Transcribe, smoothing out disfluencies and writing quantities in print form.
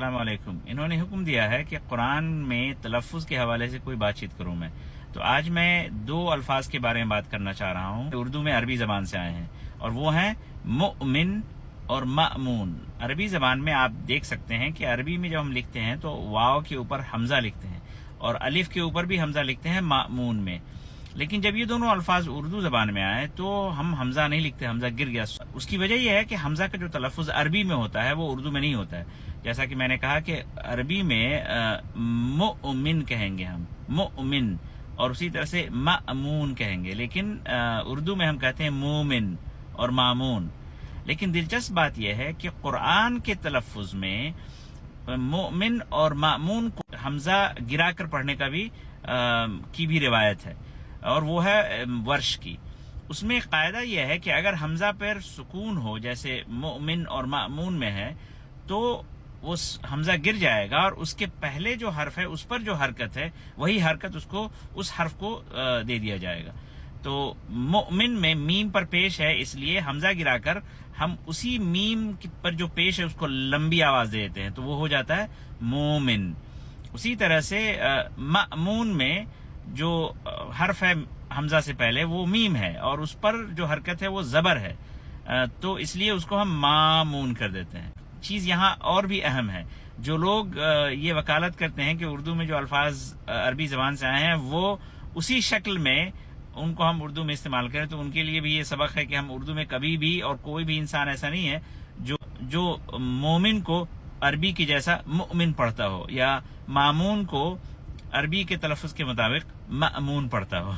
السلام علیکم۔ انہوں نے حکم دیا ہے کہ قرآن میں تلفظ کے حوالے سے کوئی بات چیت کروں میں، تو آج میں دو الفاظ کے بارے میں بات کرنا چاہ رہا ہوں جو اردو میں عربی زبان سے آئے ہیں، اور وہ ہیں مؤمن اور مأمون۔ عربی زبان میں آپ دیکھ سکتے ہیں کہ عربی میں جب ہم لکھتے ہیں تو واو کے اوپر حمزہ لکھتے ہیں اور الف کے اوپر بھی حمزہ لکھتے ہیں مأمون میں، لیکن جب یہ دونوں الفاظ اردو زبان میں آئے تو ہم حمزہ نہیں لکھتے، حمزہ گر گیا۔ اس کی وجہ یہ ہے کہ حمزہ کا جو تلفظ عربی میں ہوتا ہے وہ اردو میں نہیں ہوتا ہے۔ جیسا کہ میں نے کہا کہ عربی میں مؤمن کہیں گے ہم، مؤمن، اور اسی طرح سے مأمون کہیں گے، لیکن اردو میں ہم کہتے ہیں مومن اور مامون۔ لیکن دلچسپ بات یہ ہے کہ قرآن کے تلفظ میں مؤمن اور مأمون کو حمزہ گرا کر پڑھنے کی بھی روایت ہے، اور وہ ہے ورش کی۔ اس میں قاعدہ یہ ہے کہ اگر حمزہ پر سکون ہو، جیسے مؤمن اور مأمون میں ہے، تو وہ حمزہ گر جائے گا اور اس کے پہلے جو حرف ہے اس پر جو حرکت ہے وہی حرکت اس حرف کو دے دیا جائے گا۔ تو مؤمن میں میم پر پیش ہے، اس لیے حمزہ گرا کر ہم اسی میم پر جو پیش ہے اس کو لمبی آواز دیتے ہیں، تو وہ ہو جاتا ہے مومن۔ اسی طرح سے مأمون میں جو حرف ہے حمزہ سے پہلے وہ میم ہے اور اس پر جو حرکت ہے وہ زبر ہے، تو اس لیے اس کو ہم مامون کر دیتے ہیں۔ چیز یہاں اور بھی اہم ہے، جو لوگ یہ وکالت کرتے ہیں کہ اردو میں جو الفاظ عربی زبان سے آئے ہیں وہ اسی شکل میں ان کو ہم اردو میں استعمال کریں، تو ان کے لیے بھی یہ سبق ہے کہ ہم اردو میں کبھی بھی، اور کوئی بھی انسان ایسا نہیں ہے جو مومن کو عربی کی جیسا مؤمن پڑھتا ہو یا مامون کو عربی کے تلفظ کے مطابق مأمون پڑھتا ہو۔